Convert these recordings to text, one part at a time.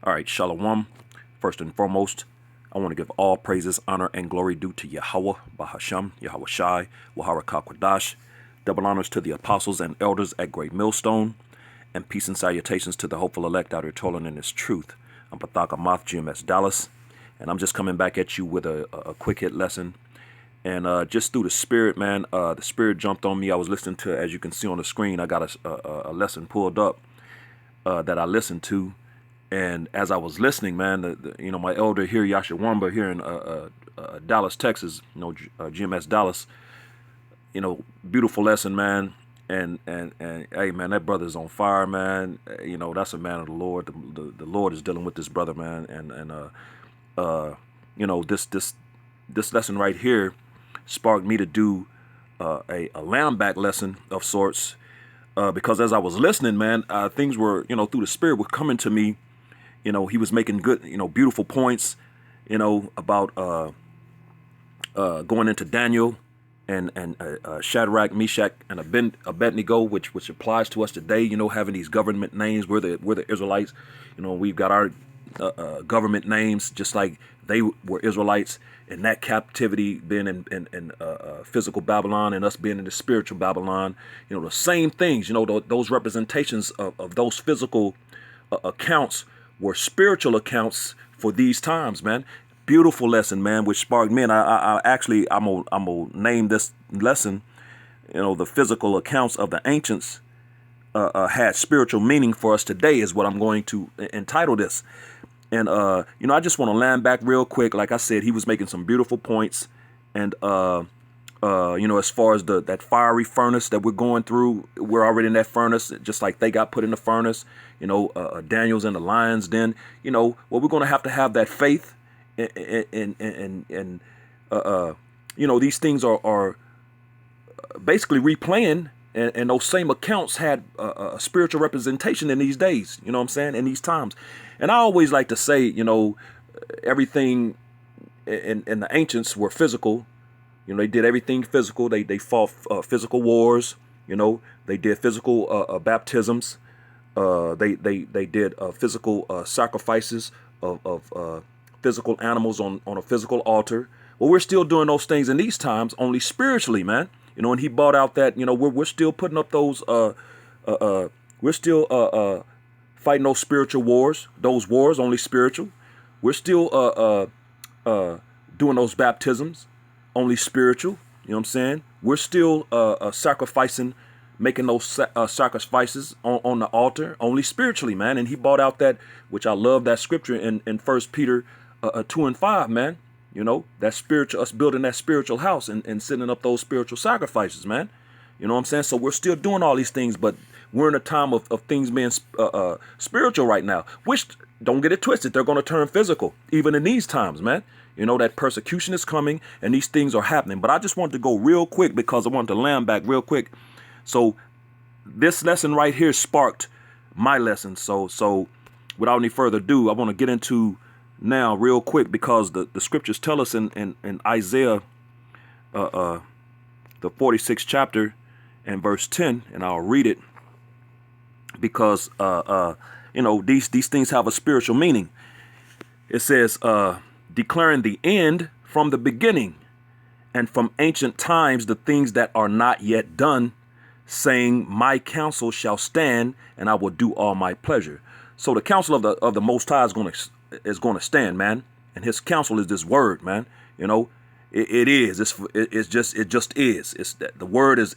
All right, Shalom. First and foremost, I want to give all praises, honor, and glory due to Yahweh, Bahasham, Yahweh Shai, Waharaka Kwadash. Double honors to the apostles and elders at Great Millstone, and peace and salutations to the hopeful elect out here toiling in this truth. I'm Pathak Amath, GMS Dallas, and I'm just coming back at you with a quick hit lesson. And just through the spirit, man, the spirit jumped on me. I was listening to, as you can see on the screen, I got a lesson pulled up that I listened to. And as I was listening, man, my elder here, Yashawamba, here in Dallas, Texas, GMS Dallas, beautiful lesson, man. And hey, man, that brother's on fire, man. That's a man of the Lord. The Lord is dealing with this brother, man. This lesson right here sparked me to do a lamb back lesson of sorts, because as I was listening, man, things were, through the spirit were coming to me. He was making good, beautiful points, about going into Daniel and Shadrach, Meshach, and Abednego, which applies to us today. Having these government names, we're the Israelites. We've got our government names, just like they were Israelites, and that captivity being in physical Babylon, and us being in the spiritual Babylon. The same things. Those representations of those physical accounts were spiritual accounts for these times, man. Beautiful lesson, man, which sparked me. And I'm gonna name this lesson, the physical accounts of the ancients had spiritual meaning for us today, is what I'm going to entitle this. And I just want to land back real quick. Like I said, he was making some beautiful points, and as far as that fiery furnace that we're going through, we're already in that furnace, just like they got put in the furnace. Daniel's in the lion's den. We're going to have that faith, and these things are basically replaying, and those same accounts had a spiritual representation in these days. You know what I'm saying? In these times, and I always like to say, everything in the ancients were physical. They did everything physical. They fought physical wars. They did physical baptisms. They did physical sacrifices of physical animals on a physical altar. Well, we're still doing those things in these times, only spiritually, man. And he brought out that we're still putting up those. We're still fighting those spiritual wars. Those wars only spiritual. We're still doing those baptisms, only spiritual. You know what I'm saying? We're still sacrificing, making those sacrifices on the altar, only spiritually, man. And he brought out that, which I love, that scripture in 1 Peter 2:5, man. That spiritual, us building that spiritual house and setting up those spiritual sacrifices, man. You know what I'm saying? So we're still doing all these things, but we're in a time of things being spiritual right now, which, don't get it twisted, they're going to turn physical, even in these times, man. That persecution is coming and these things are happening. But I just wanted to go real quick because I wanted to land back real quick. So this lesson right here sparked my lesson. So without any further ado, I want to get into now real quick, because the scriptures tell us in Isaiah, the 46th chapter and verse 10, and I'll read it because, these things have a spiritual meaning. It says, declaring the end from the beginning, and from ancient times the things that are not yet done, saying, my counsel shall stand, and I will do all my pleasure. So the counsel of the Most High is going to stand, man, and His counsel is this word, man. It is. It just is. It's that the word is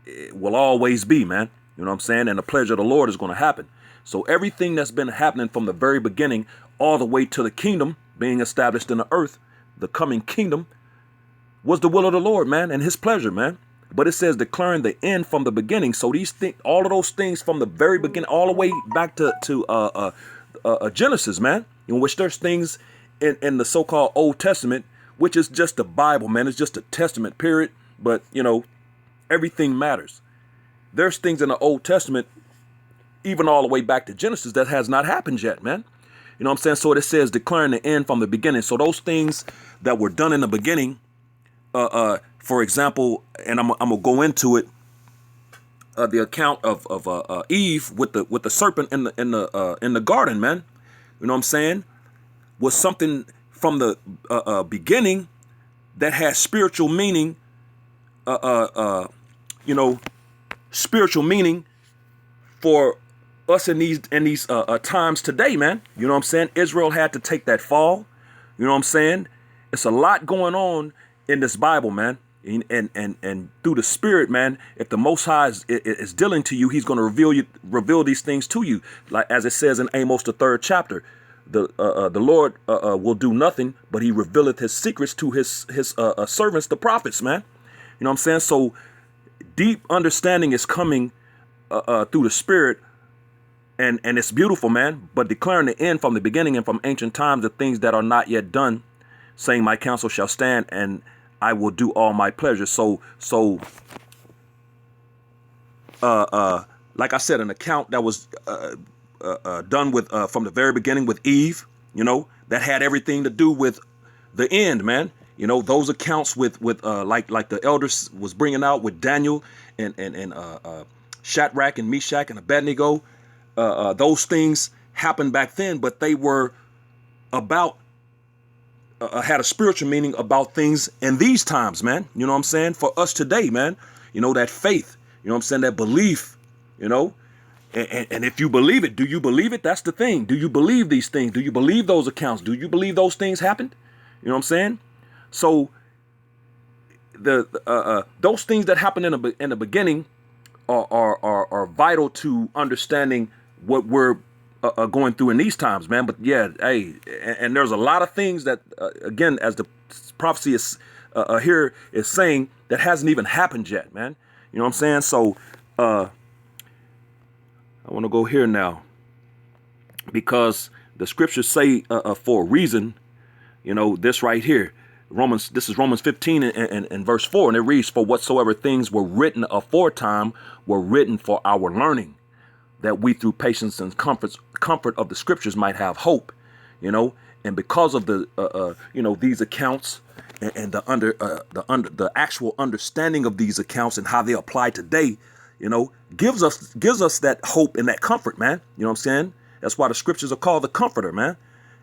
it will always be, man. You know what I'm saying? And the pleasure of the Lord is going to happen. So everything that's been happening from the very beginning, all the way to the kingdom being established in the earth, the coming kingdom, was the will of the Lord, man, and His pleasure, man. But it says declaring the end from the beginning. So these things, all of those things from the very beginning, all the way back to Genesis, man, in which there's things in the so-called Old Testament, which is just the Bible, man. It's just a testament, period. But, everything matters. There's things in the Old Testament, even all the way back to Genesis, that has not happened yet, man. You know what I'm saying? So it says declaring the end from the beginning. So those things that were done in the beginning, for example, and I'm gonna go into it, the account of Eve with the serpent in the garden, man. you know what I'm saying, was something from the beginning that has spiritual meaning, you know, spiritual meaning for us in these times today, man. You know what I'm saying? Israel had to take that fall. You know what I'm saying? It's a lot going on in this Bible, man. And through the Spirit, man, if the Most High is dealing to you, He's going to reveal these things to you, like as it says in Amos the 3rd chapter. The Lord will do nothing, but He revealeth His secrets to His servants, the prophets, man. You know what I'm saying? So deep understanding is coming through the Spirit, and it's beautiful, man. But declaring the end from the beginning and from ancient times, the things that are not yet done, saying, my counsel shall stand, and I will do all my pleasure. So, like I said, an account that was done with from the very beginning with Eve, you know, that had everything to do with the end, man. You know, those accounts with like the elders was bringing out with Daniel and Shadrach and Meshach and Abednego. Those things happened back then, but they were about had a spiritual meaning about things in these times, man. You know what I'm saying? For us today, man, you know, that faith, you know what I'm saying? That belief, you know, and if you believe it, do you believe it? That's the thing. Do you believe these things? Do you believe those accounts? Do you believe those things happened? You know what I'm saying? So those things that happen in the beginning are vital to understanding what we're going through in these times, man. But yeah, hey, and there's a lot of things that, again, as the prophecy is here is saying, that hasn't even happened yet, man. You know what I'm saying? So I want to go here now, because the scriptures say for a reason, you know, this right here. This is Romans 15 and verse 4, and it reads, for whatsoever things were written aforetime were written for our learning, that we through patience and comfort of the scriptures might have hope, you know. And because of the you know, these accounts and the actual understanding of these accounts and how they apply today, you know, gives us that hope and that comfort, man. You know what I'm saying? That's why the scriptures are called the comforter, man,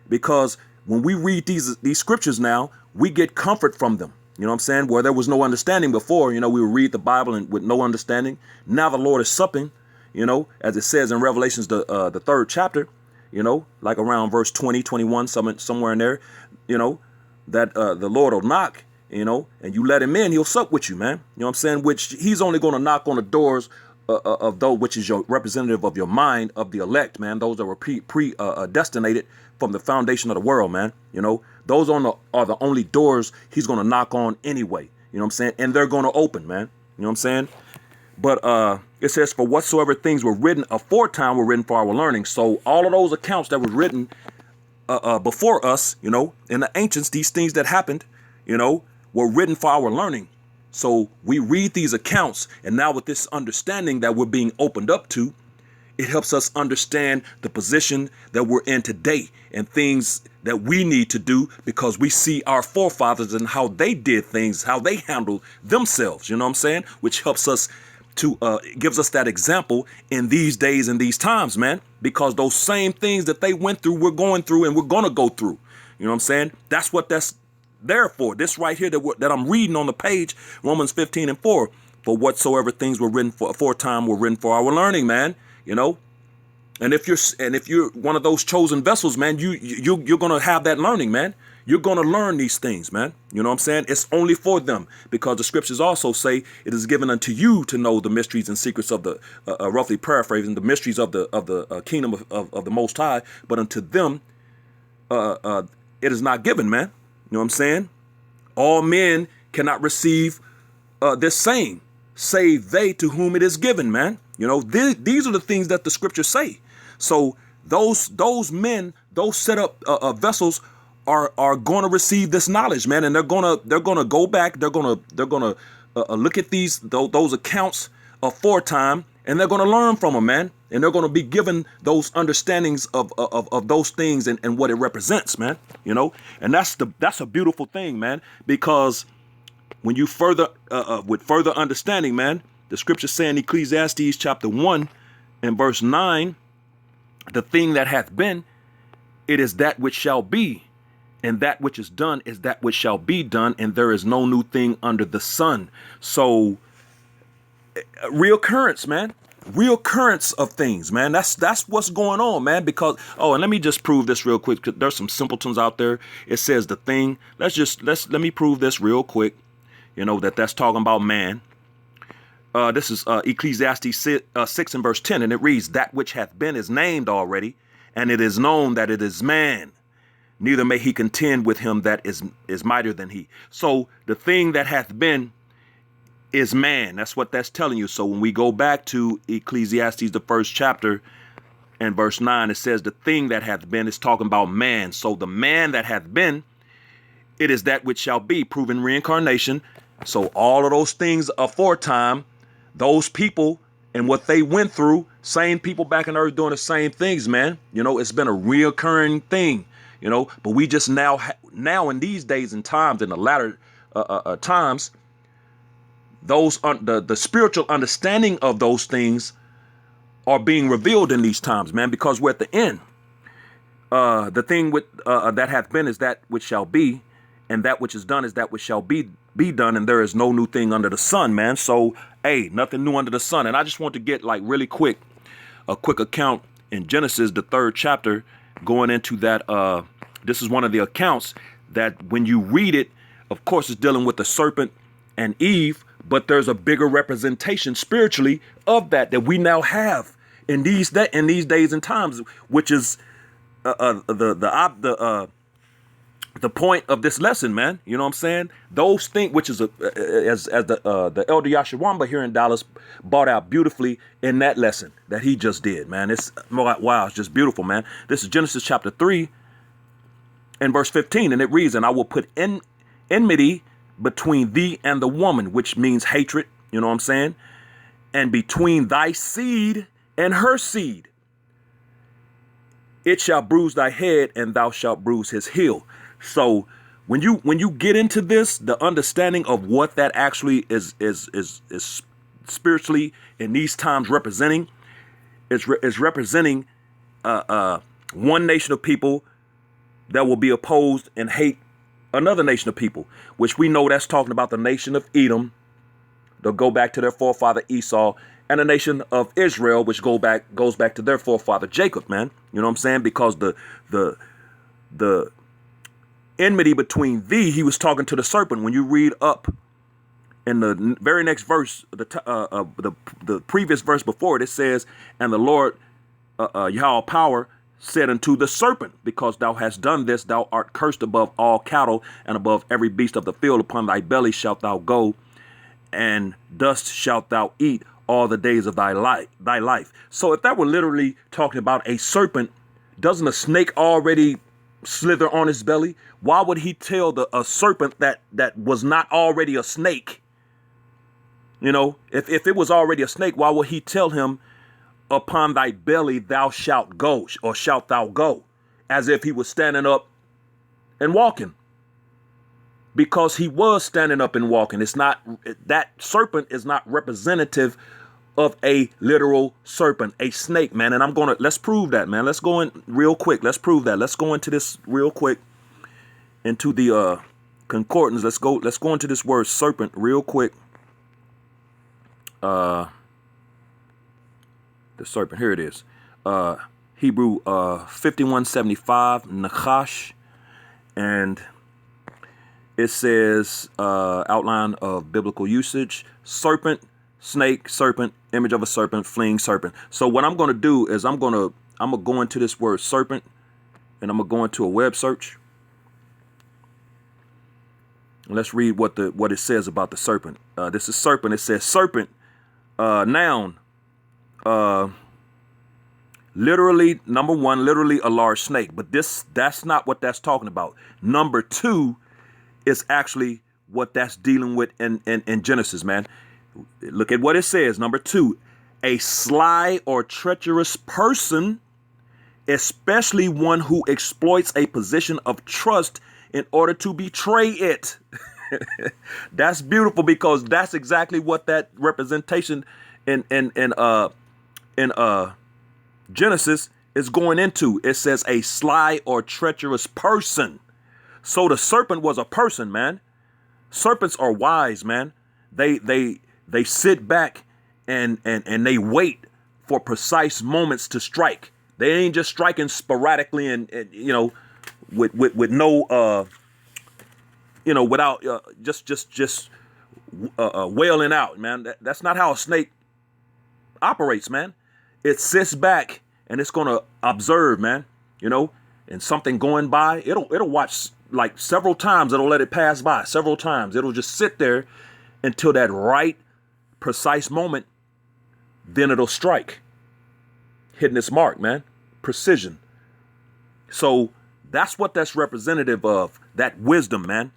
because when we read these scriptures now, we get comfort from them. You know what I'm saying? Where there was no understanding before, you know, we would read the Bible and with no understanding. Now the Lord is supping, you know, as it says in Revelations, the 3rd chapter, you know, like around verse 20, 21, somewhere in there, you know, that the Lord will knock, you know, and you let Him in, He'll sup with you, man. You know what I'm saying? Which He's only going to knock on the doors of those, which is your representative of your mind, of the elect, man. Those that were predestinated from the foundation of the world, man. You know, those are the only doors He's going to knock on anyway. You know what I'm saying? And they're going to open, man. You know what I'm saying? But it says, for whatsoever things were written aforetime were written for our learning. So all of those accounts that were written before us, you know, in the ancients, these things that happened, you know, were written for our learning. So we read these accounts, and now with this understanding that we're being opened up to, it helps us understand the position that we're in today and things that we need to do, because we see our forefathers and how they did things, how they handled themselves, you know what I'm saying? Which helps us to gives us that example in these days and these times, man, because those same things that they went through, we're going through and we're going to go through. You know what I'm saying? That's what that's there for. This right here that I'm reading on the page, Romans 15 and 4, for whatsoever things were written for aforetime were written for our learning, man. You know, and if you're one of those chosen vessels, man, you're gonna have that learning, man. You're gonna learn these things, man. You know what I'm saying? It's only for them, because the scriptures also say it is given unto you to know the mysteries and secrets of the roughly paraphrasing, the mysteries of the kingdom of the Most High, but unto them it is not given, man. You know what I'm saying? All men cannot receive this same, save they to whom it is given, man. You know, these are the things that the scriptures say. So those men, those set up vessels are going to receive this knowledge, man, and they're gonna go back. They're gonna look at those accounts aforetime, and they're gonna learn from them, man, and they're gonna be given those understandings of those things and what it represents, man. You know, and that's a beautiful thing, man, because when you with further understanding, man, the scriptures say in Ecclesiastes chapter 1 and verse 9, the thing that hath been it is that which shall be, and that which is done is that which shall be done, and there is no new thing under the sun. So reoccurrence, man. Reoccurrence of things, man. That's what's going on, man. Because and let me just prove this real quick. There's some simpletons out there. It says the thing. Let me prove this real quick. You know that's talking about man. This is Ecclesiastes 6 and verse 10, and it reads, "That which hath been is named already, and it is known that it is man. Neither may he contend with him that is mightier than he." So the thing that hath been is man. That's what that's telling you. So when we go back to Ecclesiastes, the first chapter and verse 9, it says the thing that hath been is talking about man. So the man that hath been, it is that which shall be, proving reincarnation. So all of those things aforetime, those people and what they went through, same people back on earth doing the same things, man. It's been a reoccurring thing, but we just now in these days and times, in the latter times, the spiritual understanding of those things are being revealed in these times, man, because we're at the end. The thing with that hath been is that which shall be, and that which is done is that which shall be done, and there is no new thing under the sun, man. So, nothing new under the sun. And I just want to get really quick, a quick account in Genesis, the 3rd chapter, going into that. This is one of the accounts that when you read it, of course, it's dealing with the serpent and Eve, but there's a bigger representation spiritually of that we now have in these days and times, which is the point of this lesson, man. You know what I'm saying? Those things, which is as the elder Yashawamba here in Dallas brought out beautifully in that lesson that he just did, man. It's wow, it's just beautiful, man. This is Genesis chapter 3 and verse 15, and it reads, "And I will put enmity between thee and the woman," which means hatred, you know what I'm saying? "And between thy seed and her seed. It shall bruise thy head, and thou shalt bruise his heel." So when you get into this, the understanding of what that actually is spiritually in these times representing is representing one nation of people that will be opposed and hate another nation of people, which we know that's talking about the nation of Edom. They'll go back to their forefather Esau, and the nation of Israel, which goes back to their forefather Jacob, man. You know what I'm saying? Because the enmity between thee, he was talking to the serpent. When you read up in the very next verse, the previous verse before it, it says, "And the Lord Yahweh power said unto the serpent, because thou hast done this, thou art cursed above all cattle and above every beast of the field. Upon thy belly shalt thou go, and dust shalt thou eat all the days of thy life." So if that were literally talking about a serpent, doesn't a snake already slither on his belly? Why would he tell a serpent that was not already a snake? If it was already a snake, why would he tell him, "Upon thy belly thou shalt go," or "shalt thou go," as if he was standing up and walking? Because he was standing up and walking. It's not, that serpent is not representative of a literal serpent, a snake, man. And let's prove that, man. Let's go in real quick. Let's prove that. Let's go into this real quick, into the concordance. Let's go into this word serpent real quick. The serpent, here it is. Hebrew 5175, Nachash, and it says outline of biblical usage: serpent, snake, serpent, image of a serpent, fleeing serpent. So what I'm going to do is I'm going to go into this word serpent, and I'm going to go into a web search. Let's read what it says about the serpent. This is serpent. It says serpent, noun. Literally, number one, literally a large snake, but that's not what that's talking about. Number two is actually what that's dealing with in Genesis, man. Look at what it says. Number two, a sly or treacherous person, especially one who exploits a position of trust in order to betray it. That's beautiful, because that's exactly what that representation in Genesis is going into. It says a sly or treacherous person. So the serpent was a person, man. Serpents are wise, man. They sit back and they wait for precise moments to strike. They ain't just striking sporadically and with no without just wailing out, man. That's not how a snake operates, man. It sits back and it's gonna observe, man. And something going by, it'll watch like several times. It'll let it pass by several times. It'll just sit there until that right, precise moment. Then it'll strike, hitting its mark, man. Precision. So that's what that's representative of. That wisdom, man.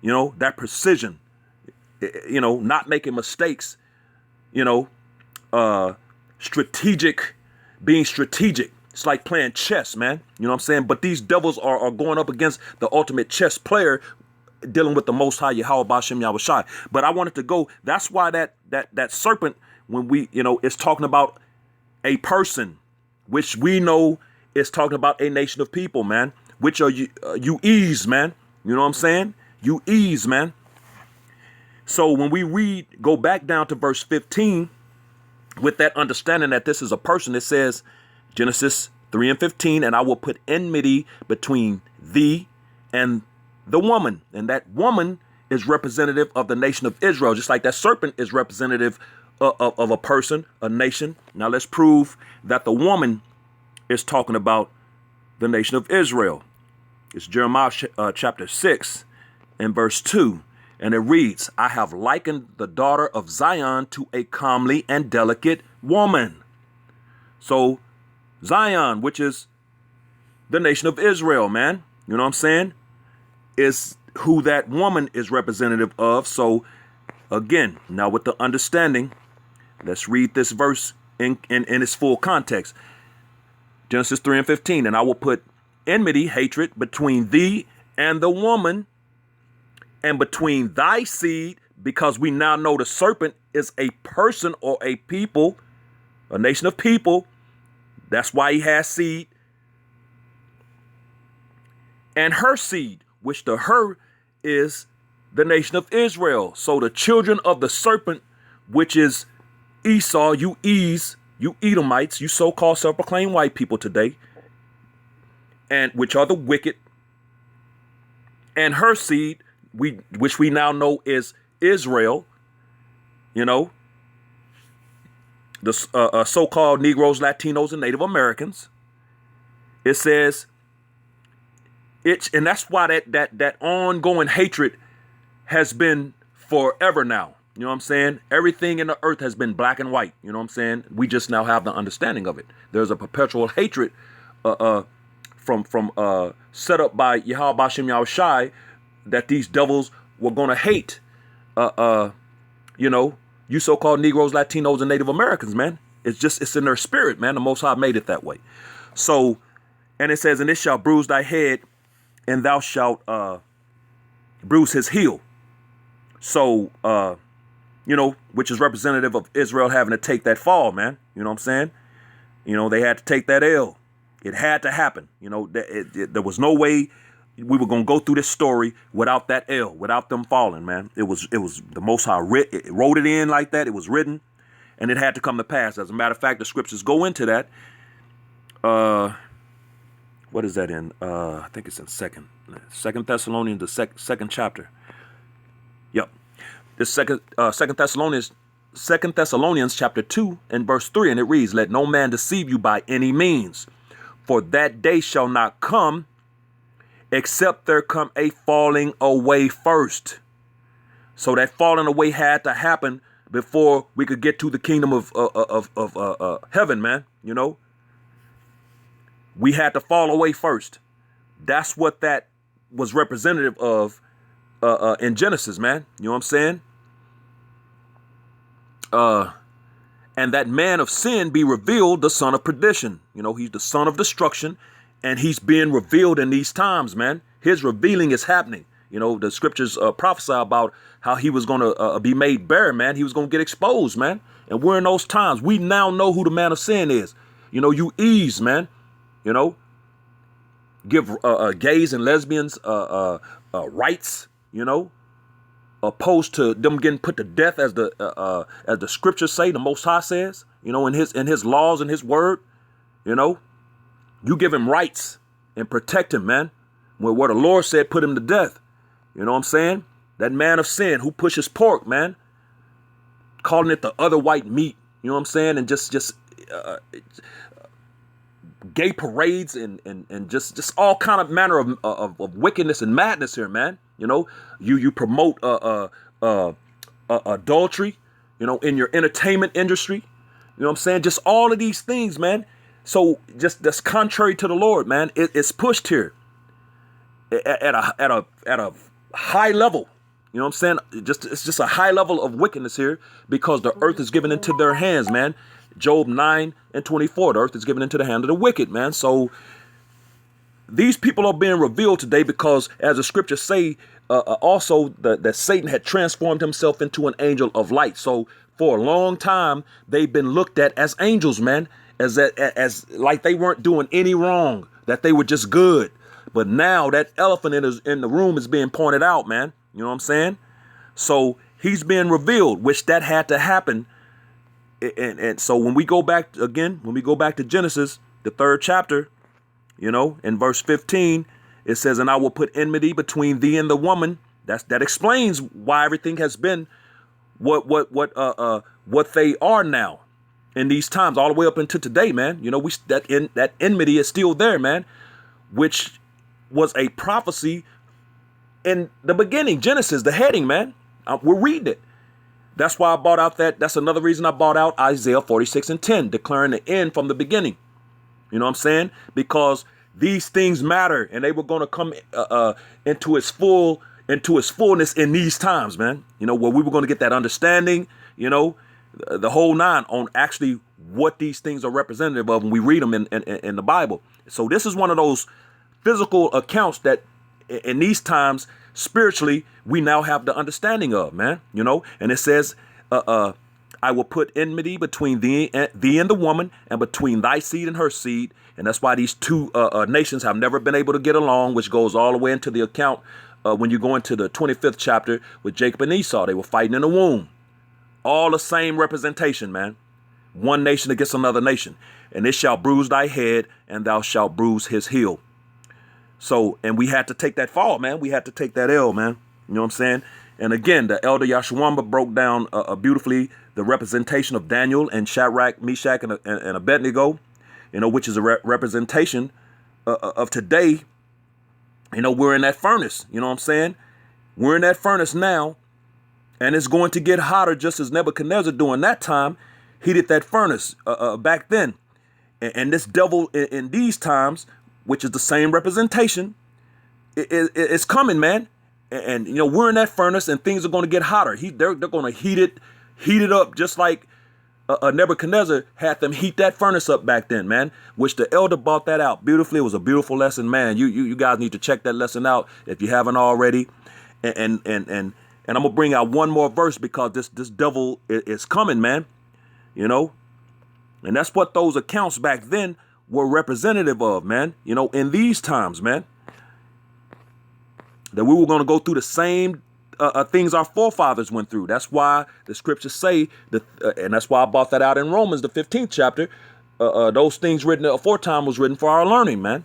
That precision. Not making mistakes. Strategic, being strategic. It's like playing chess, man. You know what I'm saying? But these devils are going up against the ultimate chess player, dealing with the Most High Yahweh Ba'Shem Yahushai. But I wanted to go. That's why that serpent, when we, it's talking about a person, which we know is talking about a nation of people, man. Which are you ease, man. You know what I'm saying? You ease, man. So when we go back down to verse 15, with that understanding that this is a person, it says, Genesis 3:15, and I will put enmity between thee and the woman. And that woman is representative of the nation of Israel, just like that serpent is representative of a person, a nation. Now let's prove that the woman is talking about the nation of Israel. It's Jeremiah chapter 6 and verse 2. And it reads, I have likened the daughter of Zion to a comely and delicate woman. So Zion, which is the nation of Israel, man, you know what I'm saying, is who that woman is representative of. So again, now with the understanding, let's read this verse in its full context. Genesis 3:15, and I will put enmity, hatred, between thee and the woman, and between thy seed, because we now know the serpent is a person or a people, a nation of people. That's why he has seed. And her seed, which the her is the nation of Israel. So the children of the serpent, which is Esau, you Edomites, you so-called self-proclaimed white people today, and which are the wicked, and her seed, which we now know is Israel, the so-called Negroes, Latinos, and Native Americans. It says and that's why that ongoing hatred has been forever now. You know what I'm saying? Everything in the earth has been black and white. You know what I'm saying? We just now have the understanding of it. There's a perpetual hatred from set up by Yahweh Ba'Shem Yahushai, that these devils were going to hate, you so-called Negroes, Latinos, and Native Americans, man. It's in their spirit, man. The Most High made it that way. So, and it says, and it shall bruise thy head, and thou shalt bruise his heel. So, which is representative of Israel having to take that fall, man. You know what I'm saying? They had to take that L. It had to happen. There was no way we were going to go through this story without that L, without them falling, man. It was the Most High wrote it in like that. It was written, and it had to come to pass. As a matter of fact, the scriptures go into that. What is that in? I think it's in Second Thessalonians, the second chapter. Yep. This Second Thessalonians chapter 2 and verse 3, and it reads, let no man deceive you by any means, for that day shall not come, except there come a falling away first. So that falling away had to happen before we could get to the kingdom of heaven, man. We had to fall away first. That's what that was representative of in Genesis, man. You know what I'm saying? And that man of sin be revealed, the son of perdition. He's the son of destruction, and he's being revealed in these times, man. His revealing is happening. The scriptures prophesy about how he was going to be made bare, man. He was going to get exposed, man. And we're in those times. We now know who the man of sin is. You ease, man. you know, give gays and lesbians rights, you know, opposed to them getting put to death as the scriptures say, the Most High says, you know, in his laws and his word, you know, you give him rights and protect him, man. Where the Lord said, put him to death. You know what I'm saying? That man of sin who pushes pork, man, calling it the other white meat. You know what I'm saying? And just gay parades and just all kind of manner of wickedness and madness here, man. You know, you promote adultery, you know, in your entertainment industry. You know what I'm saying? Just all of these things, man. So just that's contrary to the Lord, man. It's pushed here at a high level. You know what I'm saying? It's just a high level of wickedness here because the earth is given into their hands, man. Job 9:24, the earth is given into the hand of the wicked, man. So these people are being revealed today because, as the scriptures say, also that Satan had transformed himself into an angel of light. So for a long time, they've been looked at as angels, man, as like they weren't doing any wrong, that they were just good. But now that elephant in the room is being pointed out, man. You know what I'm saying? So he's being revealed, which that had to happen. And so when we go back to Genesis, the 3rd chapter, you know, in verse 15, it says, and I will put enmity between thee and the woman. That explains why everything has been what they are now in these times, all the way up into today, man. You know, that enmity is still there, man, which was a prophecy in the beginning. Genesis, the heading, man. We're reading it. That's why I bought out that's another reason I bought out Isaiah 46:10, declaring the end from the beginning. You know what I'm saying? Because these things matter, and they were going to come into its fullness in these times, man. You know, where we were going to get that understanding, you know, the whole nine on actually what these things are representative of when we read them in the Bible. So this is one of those physical accounts that in these times, spiritually, we now have the understanding of, man, you know, and it says, I will put enmity between thee and the woman, and between thy seed and her seed. And that's why these two nations have never been able to get along, which goes all the way into the account when you go into the 25th chapter with Jacob and Esau. They were fighting in the womb. All the same representation, man. One nation against another nation. And it shall bruise thy head, and thou shalt bruise his heel. So, and we had to take that fall, man. We had to take that L, man. You know what I'm saying? And again, the elder Yahshua broke down beautifully the representation of Daniel and Shadrach, Meshach, and Abednego, you know, which is a representation of today. You know, we're in that furnace. You know what I'm saying? We're in that furnace now, and it's going to get hotter, just as Nebuchadnezzar during that time heated that furnace back then. And this devil in these times, which is the same representation, it's coming, man. And you know, we're in that furnace, and things are going to get hotter. They're going to heat it up, just like Nebuchadnezzar had them heat that furnace up back then, man. Which the elder brought that out beautifully. It was a beautiful lesson, man. You guys need to check that lesson out if you haven't already. And I'm gonna bring out one more verse because this devil is coming, man. You know, and that's what those accounts back then were representative of, man. You know, in these times, man, that we were going to go through the same things our forefathers went through. That's why the scriptures say that, and that's why I brought that out in Romans, the 15th chapter. Those things written aforetime was written for our learning, man,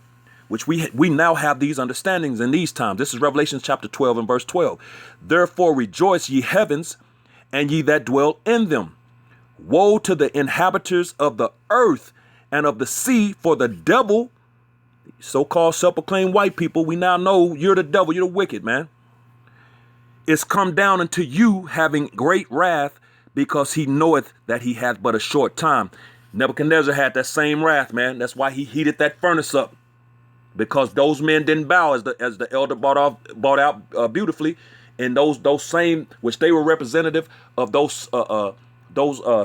which we now have these understandings in these times. This is Revelation chapter 12 and verse 12. Therefore rejoice, ye heavens, and ye that dwell in them. Woe to the inhabitants of the earth and of the sea, for the devil, so-called self-proclaimed white people, we now know you're the devil, you're the wicked, man, is come down unto you, having great wrath, because he knoweth that he hath but a short time. Nebuchadnezzar had that same wrath, man. That's why he heated that furnace up, because those men didn't bow, as the elder brought out beautifully, and those same, which they were representative of those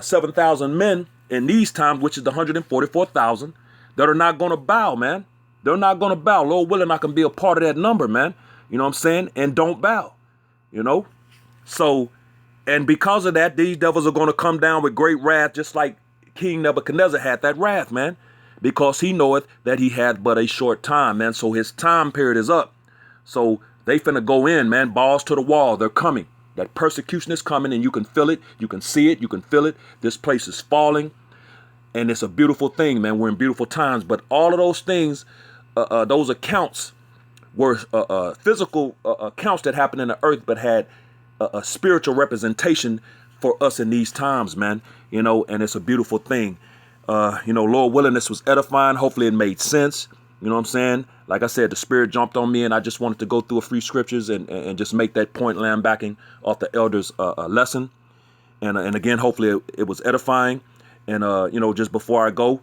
7,000 men in these times, which is the 144,000 that are not going to bow, man. They're not going to bow. Lord willing, I can be a part of that number, man. You know what I'm saying? And don't bow, you know? So, and because of that, these devils are going to come down with great wrath, just like King Nebuchadnezzar had that wrath, man. because he knoweth that he hath but a short time, man. So his time period is up. So they finna go in, man, balls to the wall. They're coming. That persecution is coming, and you can feel it. You can see it. You can feel it. This place is falling, and it's a beautiful thing, man. We're in beautiful times. But all of those things, those accounts were physical accounts that happened in the earth, but had a spiritual representation for us in these times, man. You know, and it's a beautiful thing. You know, Lord willing, this was edifying. Hopefully it made sense. You know what I'm saying? Like I said, the Spirit jumped on me, and I just wanted to go through a few scriptures and just make that point, backing off the elders' lesson. And again, hopefully it was edifying. And, you know, just before I go,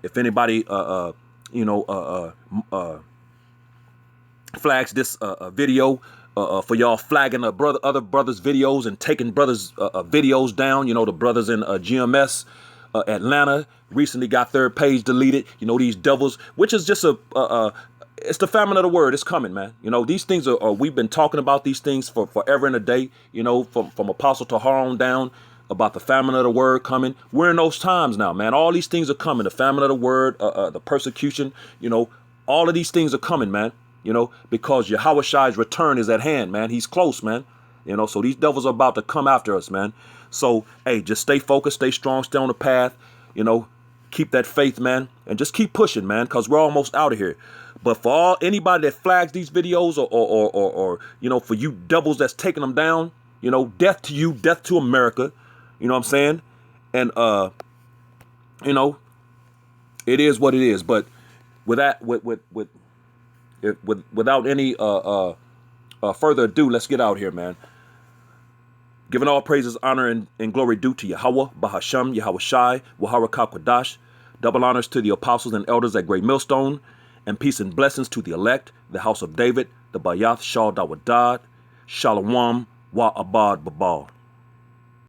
if anybody, you know, flags this video for y'all flagging other brothers' videos and taking brothers' videos down, you know, the brothers in GMS, Atlanta recently got their page deleted. You know, these devils, which is just it's the famine of the word. It's coming, man. You know, these things are we've been talking about these things for forever and a day, you know, from Apostle Tahar on down, about the famine of the word coming. We're in those times now, man. All these things are coming. The famine of the word, the persecution, you know, all of these things are coming, man. You know, because Yahushai's return is at hand, man. He's close, man. You know, so these devils are about to come after us, man. So, hey, just stay focused, stay strong, stay on the path, you know, keep that faith, man, and just keep pushing, man, because we're almost out of here. But for anybody that flags these videos or you know, for you devils that's taking them down, you know, death to you, death to America, you know what I'm saying? And, you know, it is what it is. But with that, without any further ado, let's get out here, man. Giving all praises, honor, and glory due to Yahweh, Bahasham, Yahushai, Waharakah Kodash. Double honors to the apostles and elders at Great Millstone, and peace and blessings to the elect, the house of David, the Bayath Shal Dawadad, Shalom, Wa Abad Babal.